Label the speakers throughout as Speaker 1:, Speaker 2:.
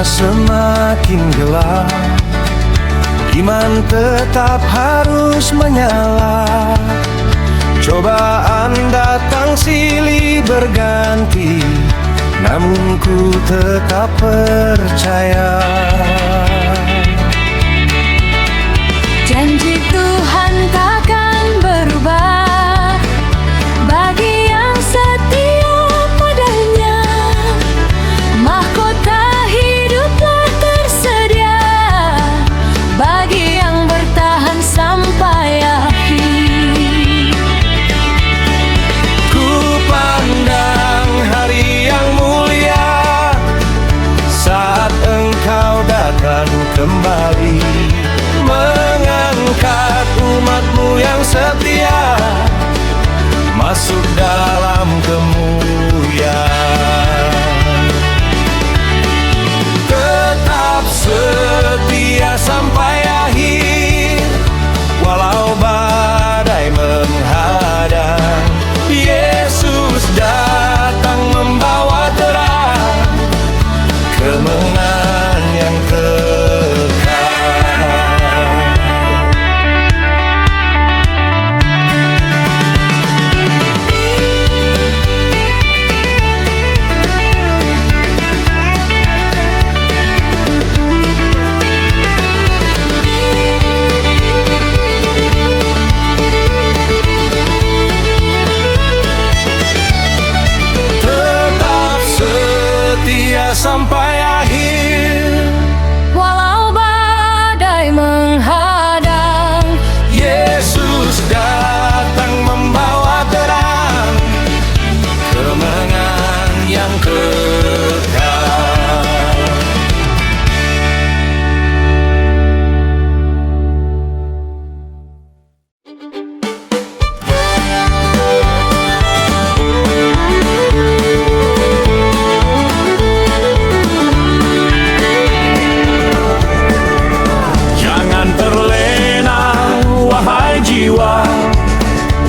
Speaker 1: semakin gelap, iman tetap harus menyala. Cobaan datang silih berganti, namun ku tetap percaya.
Speaker 2: Janji Tuhan takkan berubah bagi yang setia padanya. Mahkota hiduplah tersedia bagi yang bertahan sampai akhir.
Speaker 1: Ku pandang hari yang mulia saat Engkau datang kembali, mengangkat umat-Mu yang setia masuk dalam kemuliaan. Tetap setia sampai akhir, walau badai menghadang. Yesus datang membawa terang, kemenangan yang kekal. Sampai akhir,
Speaker 2: Walau badai menghadang,
Speaker 1: Yesus datang membawa terang, kemenangan yang kekal.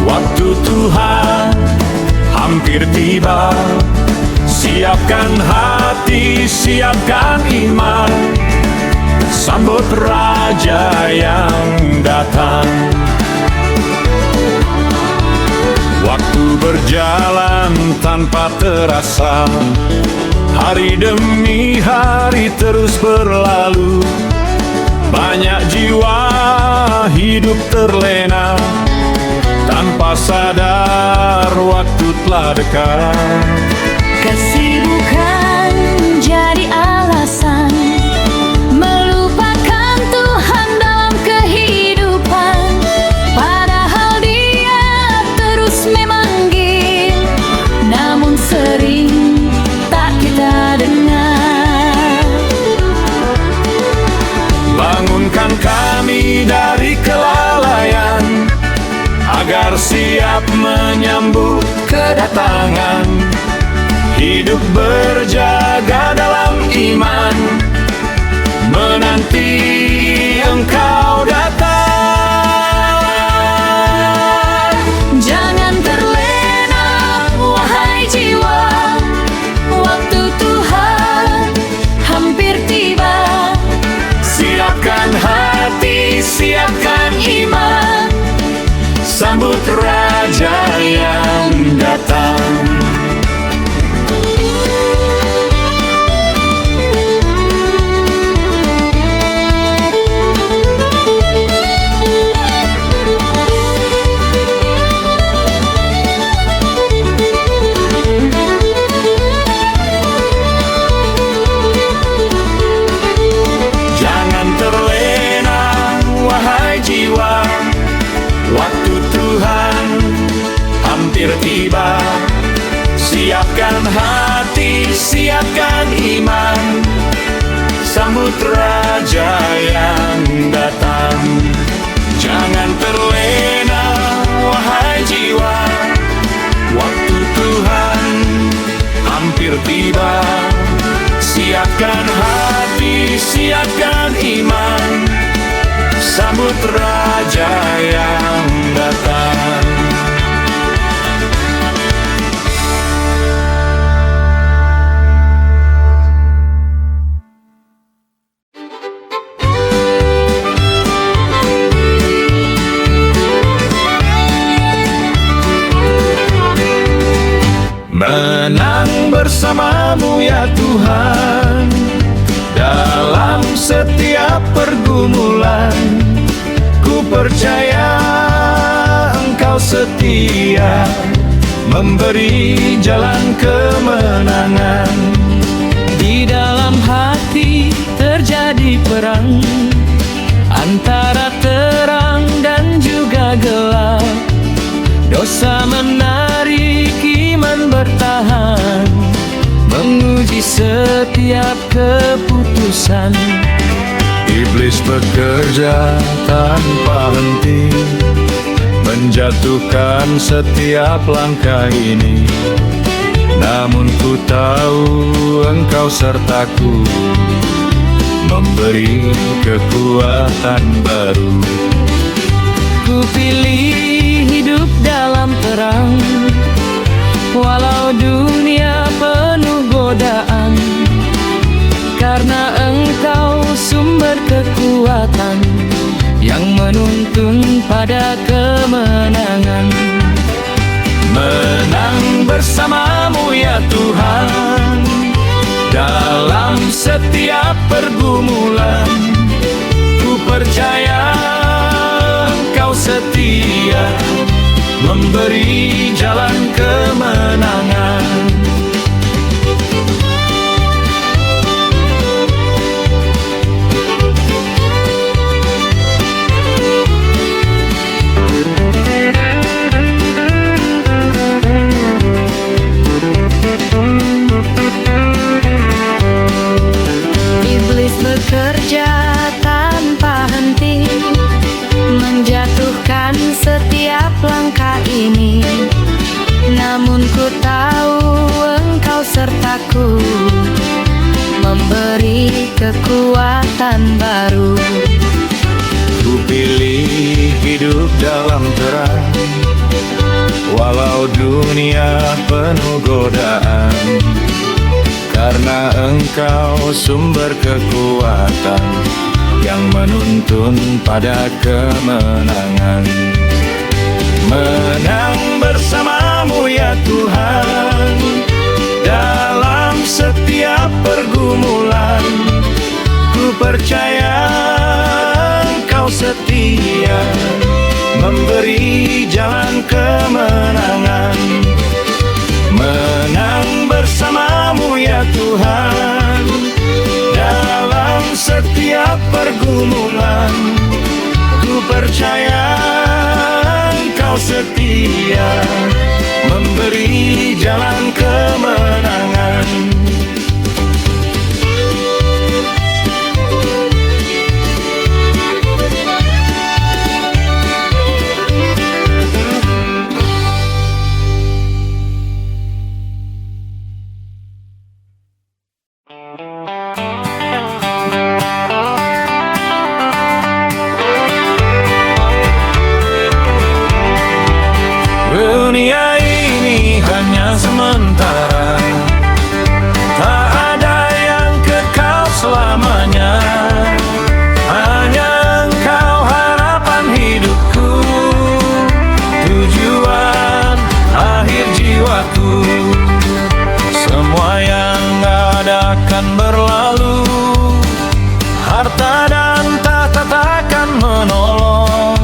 Speaker 1: Waktu Tuhan hampir tiba, siapkan hati, siapkan iman, sambut Raja yang datang. Waktu berjalan tanpa terasa, hari demi hari terus berlalu, banyak jiwa hidup terlena, tanpa sadar waktu telah dekat.
Speaker 2: kesibukan jadi alasan melupakan Tuhan dalam kehidupan. Padahal Dia terus memanggil, namun sering tak kita dengar.
Speaker 1: Bangunkan kami dari kelalaian, agar siap menyambut kedatangan. Hidup berjaga dalam iman, menanti Engkau datang.
Speaker 2: Jangan terlena, wahai jiwa, waktu Tuhan hampir tiba.
Speaker 1: Siapkan hati, siapkan iman, sambut Raja yang datang. Jangan terlena, wahai jiwa, waktu Tuhan hampir tiba. Siapkan hati, siapkan iman, sambut Raja yang datang. Jangan terlena, wahai jiwa, waktu Tuhan hampir tiba. Siapkan hati, siapkan iman, sambut Raja yang datang. menang bersamamu ya Tuhan. Dalam setiap pergumulan, ku percaya Engkau setia, memberi jalan kemenangan.
Speaker 3: Di dalam hati terjadi perang antara terang dan juga gelap. Dosa menarik, iman bertahan, menguji setiap keputusan.
Speaker 1: Iblis bekerja tanpa henti, menjatuhkan setiap langkah ini. Namun ku tahu Engkau sertaku, memberi kekuatan baru.
Speaker 3: Ku pilih hidup dalam terang, walau dunia penuh godaan. Karena Engkau sumber kekuatan yang menuntun pada kemenangan.
Speaker 1: Menang bersamamu ya Tuhan, dalam setiap pergumulan. Ku percaya Engkau setia, memberi jalan kemenangan.
Speaker 2: Iblis bekerja tanpa henti, menjatuhkan setiap langkah ini. Namun ku tahu Engkau sertaku, memberi kekuatan baru.
Speaker 1: Ku pilih hidup dalam terang, walau dunia penuh godaan. Karena Engkau sumber kekuatan yang menuntun pada kemenangan. Menang bersamamu ya Tuhan, dalam setiap pergumulan. Ku percaya Engkau setia, memberi jalan kemenangan. Menang bersamamu ya Tuhan, dalam setiap pergumulan. Ku percaya Engkau setia, memberi jalan kemenangan. Dunia ini hanya sementara, tak ada yang kekal selamanya. Hanya Engkau harapan hidupku, tujuan akhir jiwaku. Semua yang ada akan berlalu, harta dan tahta takkan menolong.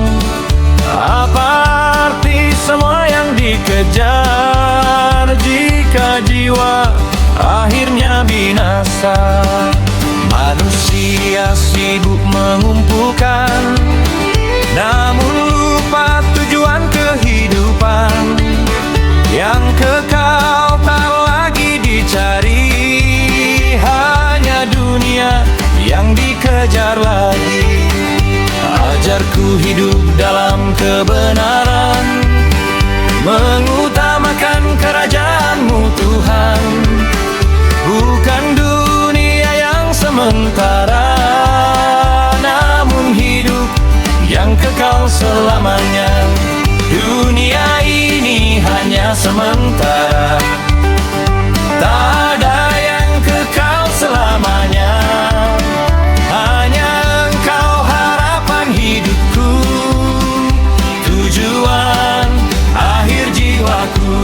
Speaker 1: Apa arti semua yang dikejar jika jiwa akhirnya binasa? Manusia sibuk mengumpulkan, namun lupa tujuan kehidupan. Yang kekal tak lagi dicari, hanya dunia yang dikejar lagi. Ajarku hidup dalam kebenaran, mengutamakan kerajaan-Mu Tuhan. Bukan dunia yang sementara, namun hidup yang kekal selamanya. Dunia ini hanya sementara, tak ada yang kekal selamanya. Hanya Engkau harapan hidupku, tujuan akhir jiwaku.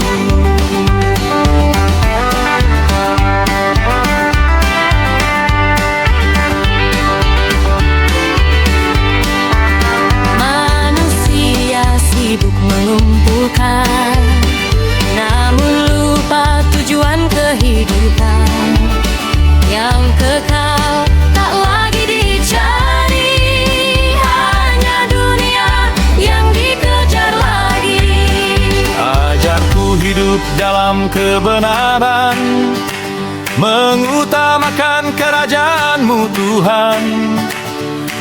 Speaker 2: dan kehidupan yang kekal tak lagi dicari, hanya dunia yang dikejar lagi.
Speaker 1: Ajarku hidup dalam kebenaran, mengutamakan kerajaan-Mu Tuhan,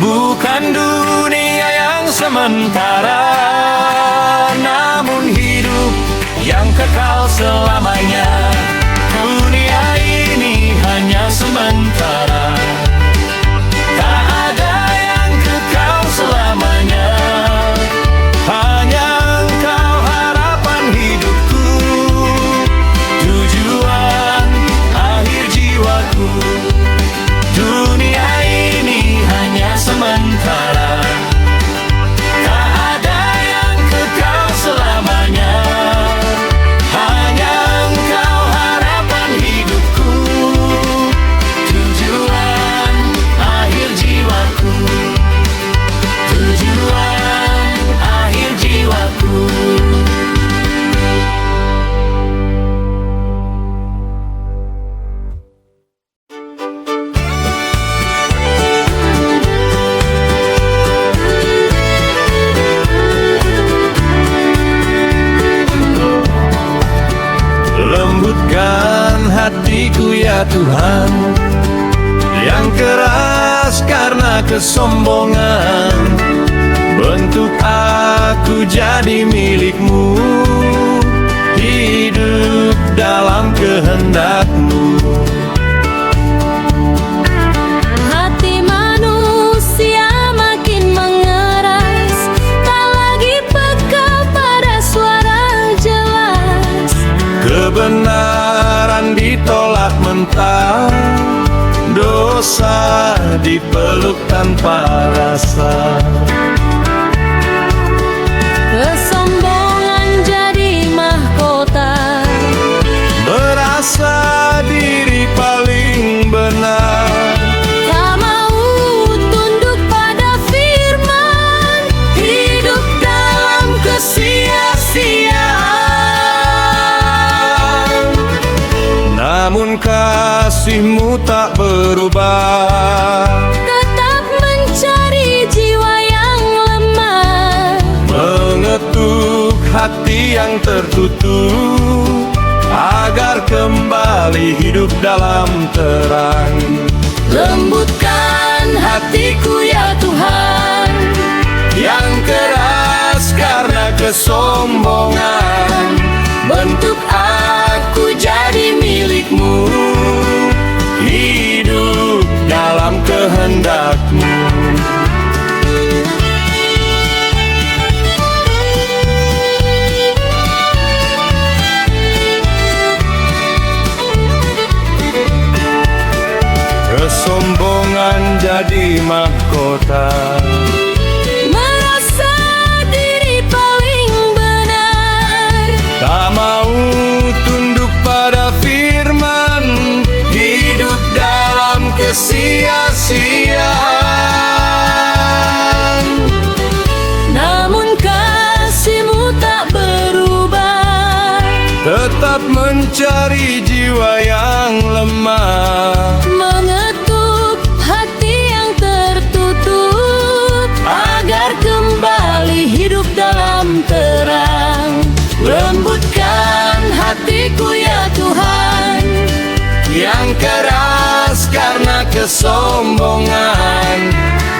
Speaker 1: bukan dunia yang sementara, namun hidup yang kekal selamanya. Dunia ini hanya sementara, tak ada yang kekal selamanya. Hanya Engkau harapan hidupku, tujuan akhir jiwaku. Dunia ini hanya sementara, tak ada yang kekal selamanya. Hanya Engkau harapan hidupku, tujuan akhir jiwaku. Tujuan akhir jiwaku. Lembutkan hatiku ya Tuhan, yang keras karena kesombongan. Bentuk aku jadi milik-Mu, hidup dalam kehendak-Mu.
Speaker 2: Hati manusia makin mengeras, tak lagi peka pada suara jelas.
Speaker 1: Kebenaran ditolak mentah, dosa dipeluk tanpa rasa.
Speaker 2: Kesombongan jadi mahkota,
Speaker 1: Merasa diri paling benar,
Speaker 2: tak mau tunduk pada firman, hidup dalam kesia-siaan.
Speaker 1: namun kasih-Mu tak berubah,
Speaker 2: Tetap mencari jiwa yang lemah,
Speaker 1: mengetuk hati yang tertutup, agar kembali hidup dalam terang.
Speaker 2: lembutkan hatiku ya Tuhan,
Speaker 1: Yang keras karena kesombongan, bentuk aku jadi milik-Mu, hidup dalam kehendak-Mu. Kesombongan jadi mahkota,
Speaker 2: merasa diri paling benar,
Speaker 1: tak mau tunduk pada firman, hidup dalam kesia-siaan.
Speaker 2: namun kasih-Mu tak berubah,
Speaker 1: Tetap mencari jiwa yang lemah,
Speaker 2: mengetuk hati yang tertutup, agar kembali hidup dalam terang. Lembutkan hatiku ya Tuhan,
Speaker 1: yang keras karena kesombongan,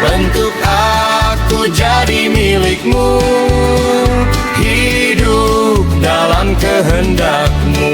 Speaker 1: bentuk aku jadi milik-Mu, hidup dalam kehendak-Mu.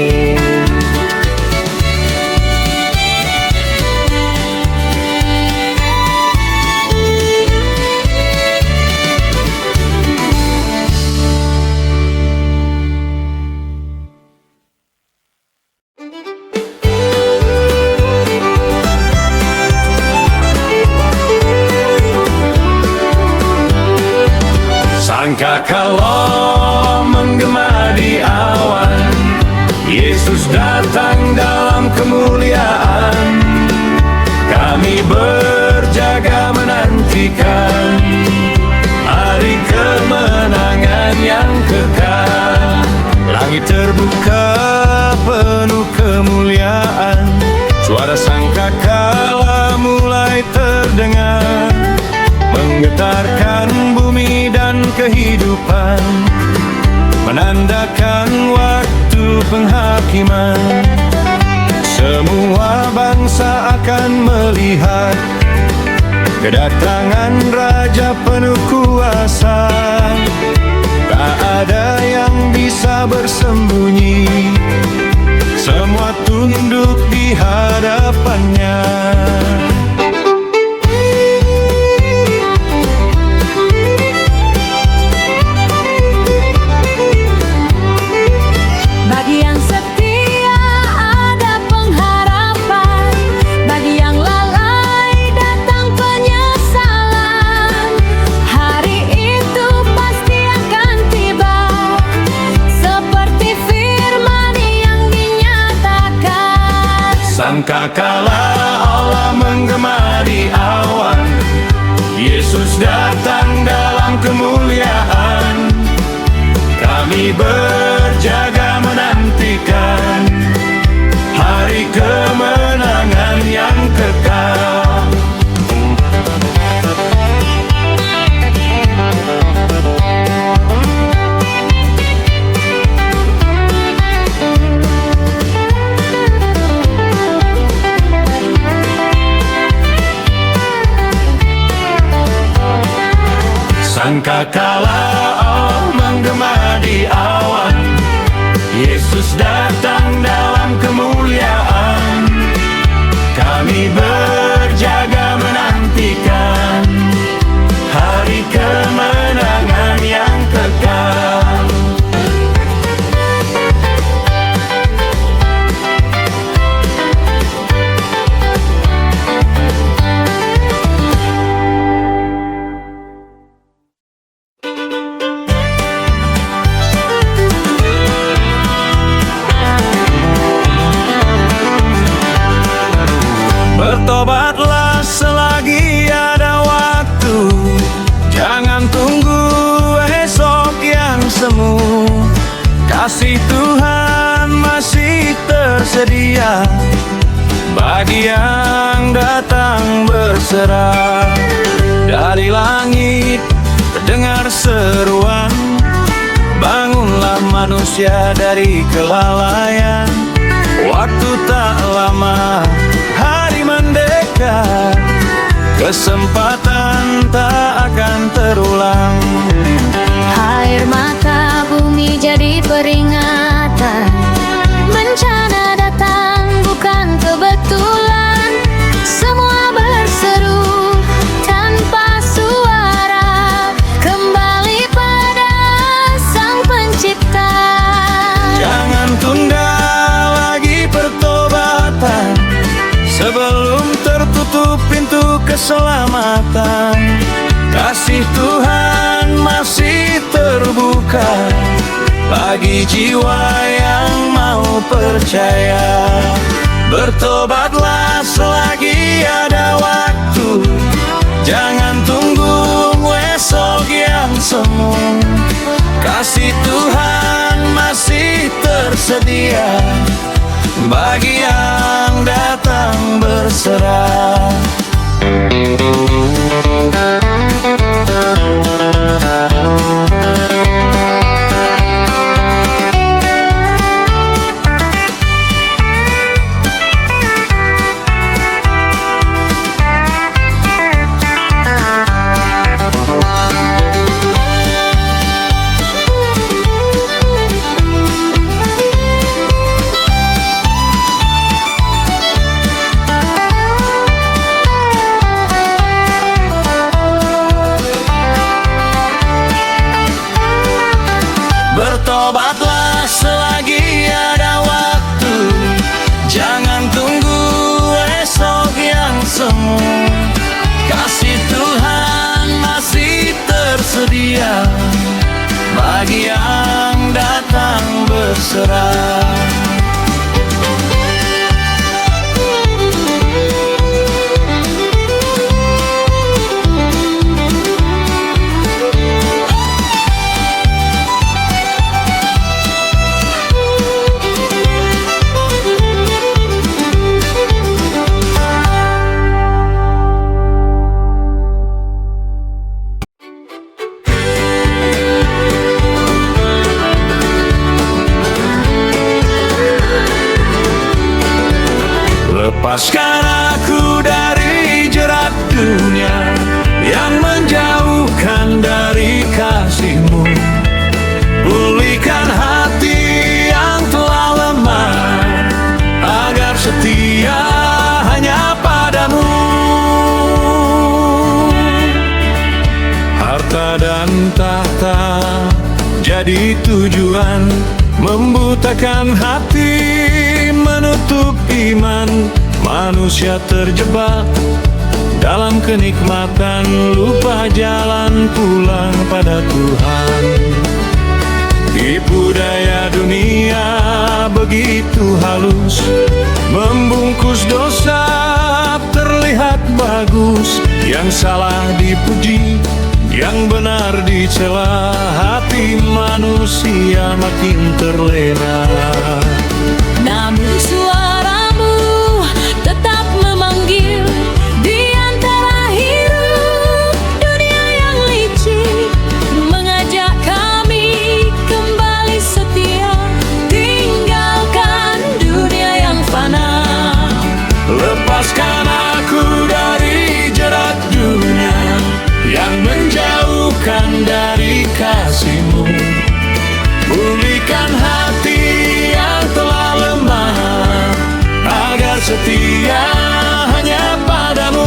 Speaker 1: Sangka kalau menggema di awan, Yesus datang dalam kemuliaan. Kami berjaga menantikan hari kemenangan yang kekal. Langit terbuka penuh kemuliaan. Suara sangkakala mulai terdengar, menggetarkan bumi dan kehidupan, menandakan waktu penghakiman. Semua bangsa akan melihat kedatangan Raja penuh kuasa. Tak ada yang bisa bersembunyi, semua tunduk di hadapannya.
Speaker 2: Bagi yang setia ada pengharapan, bagi yang lalai datang penyesalan. Hari itu pasti akan tiba, seperti firman yang dinyatakan.
Speaker 1: Sangkakala Allah menggema di awan, Yesus datang dalam kemuliaan. Kami berjaga menantikan hari kemenangan yang kekal. Sangkakala Allah menggema di awan, Yesus datang dalam kemuliaan. Kami berjaga menantikan hari kemenangan yang kekal. Bertobatlah selagi ada waktu, jangan tunggu esok yang semu. Kasih Tuhan masih tersedia bagi yang datang berserah. Dari langit terdengar seruan, bangunlah manusia dari kelalaian. Waktu tak lama, hari mendekat, kesempatan tak akan terulang.
Speaker 2: Air mata bumi jadi peringatan, bencana datang bukan kebetulan. Semua berseru tanpa suara, kembali pada Sang Pencipta.
Speaker 1: Jangan tunda lagi pertobatan, sebelum tertutup pintu keselamatan. Kasih Tuhan masih terbuka bagi jiwa yang mau percaya. Bertobatlah selagi ada waktu, jangan tunggu esok yang semu. Kasih Tuhan masih tersedia bagi yang datang berserah. Bertobatlah selagi ada waktu, jangan tunggu esok yang semu. Kasih Tuhan masih tersedia bagi yang datang berserah. Lepaskan aku dari jerat dunia yang menjauhkan dari kasih-Mu. Pulihkan hati yang telah lemah agar setia hanya padamu. Harta dan tahta jadi tujuan, membutakan hati, menutup iman. Manusia terjebak dalam kenikmatan, lupa jalan pulang pada Tuhan. Tipu daya dunia begitu halus, membungkus dosa terlihat bagus. Yang salah dipuji, yang benar dicela, hati manusia makin terlena.
Speaker 2: Namun suaramu tetap memanggil di antara hiruk dunia yang licik, mengajak kami kembali setia, tinggalkan dunia yang fana.
Speaker 1: Lepaskan aku dari jerat dunia yang menjauhkan dari kasih-Mu. Pulihkan hati yang telah lemah agar setia hanya padamu.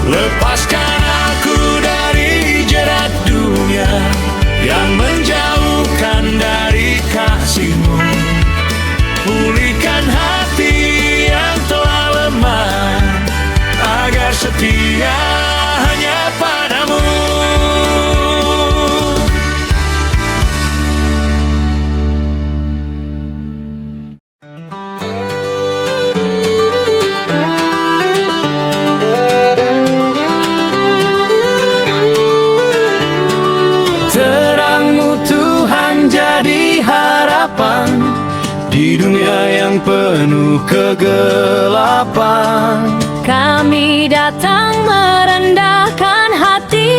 Speaker 1: Lepaskan aku dari jerat dunia yang menjauhkan dari kasih-Mu. Pulihkan hati yang telah lemah agar setia hanya padamu. Terang-Mu Tuhan jadi harapan di dunia yang penuh kegelapan.
Speaker 2: Kami datang merendahkan hati,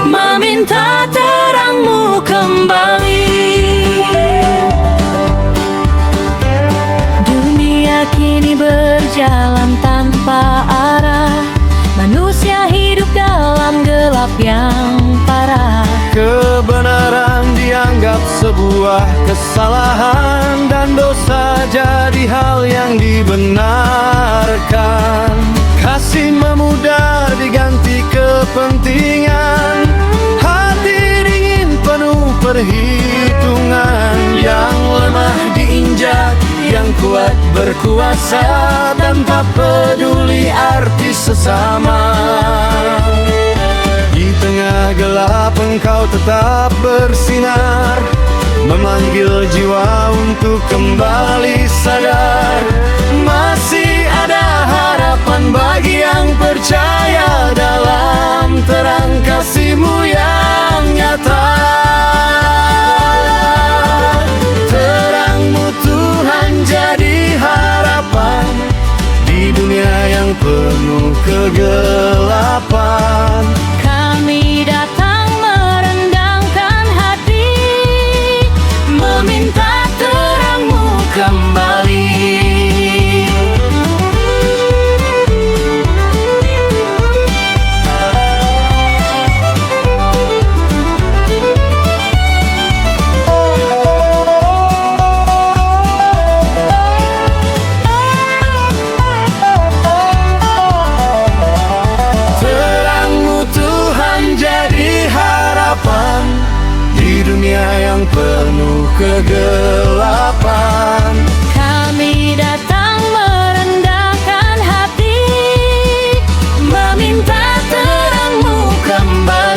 Speaker 2: meminta terang-Mu kembali. Dunia kini berjalan tanpa arah, manusia hidup dalam gelap yang parah.
Speaker 1: Kebenaran dianggap sebuah kesalahan dan dosa jadi hal yang dibenarkan. Kasih memudar diganti kepentingan, hati dingin penuh perhitungan. Yang lemah diinjak, yang kuat berkuasa tanpa peduli arti sesama. Di tengah gelap Engkau tetap bersinar, memanggil jiwa untuk kembali sadar. Masih ada harapan bagi yang percaya dalam terang kasih-Mu yang nyata. Terang-Mu Tuhan jadi harapan di dunia yang penuh kegelapan.
Speaker 2: Kami datang merendahkan hati, meminta terang-Mu kembali.
Speaker 1: Di dunia yang penuh kegelapan.
Speaker 2: Kami datang merendahkan hati, meminta terang-Mu kembali.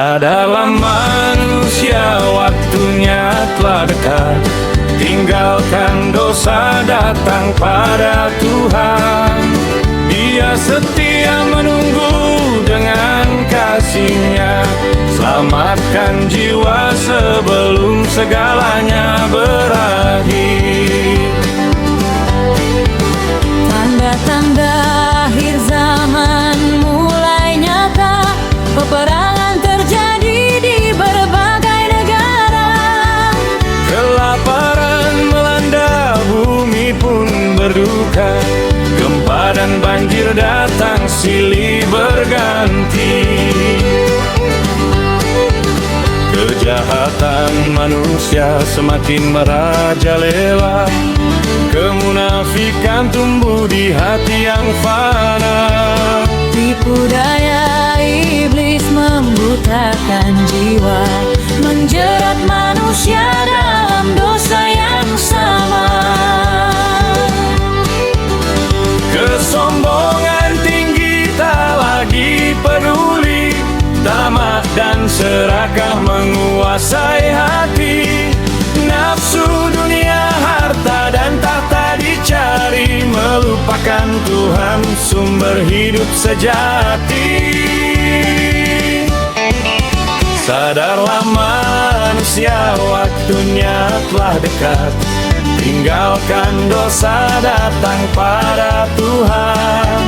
Speaker 1: Sadarlah manusia, waktunya telah dekat. Tinggalkan dosa, datang pada Tuhan. Dia setia menunggu dengan kasih-Nya. Selamatkan jiwa sebelum segalanya berakhir.
Speaker 2: Tanda-tanda akhir zaman mulai nyata. Peperangan terjadi di berbagai negara.
Speaker 1: Kelaparan melanda, bumi pun berduka. Gempa dan banjir datang silih berganti. Kejahatan manusia semakin merajalela. Kemunafikan tumbuh di hati yang fana.
Speaker 2: Tipu daya iblis membutakan jiwa, menjerat manusia dalam dosa yang sama.
Speaker 1: Kesombongan tinggi, tak lagi peduli. Tamak dan serakah menguasai hati. Nafsu dunia, harta dan tahta dicari, melupakan Tuhan sumber hidup sejati. Sadarlah manusia, waktunya telah dekat. Tinggalkan dosa, datang pada Tuhan.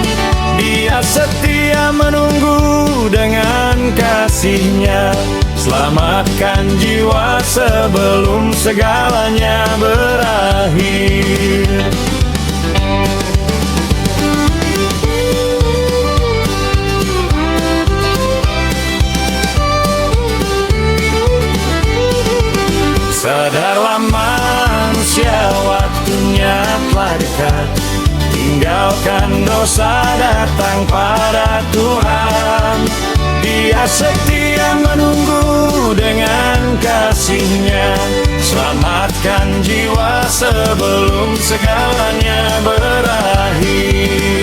Speaker 1: Dia setia menunggu dengan kasih-Nya. Selamatkan jiwa sebelum segalanya berakhir. Sadarlah manusia, waktunya telah dekat. Tinggalkan dosa, datang pada Tuhan. Dia setia menunggu dengan kasih-Nya. Selamatkan jiwa sebelum segalanya berakhir.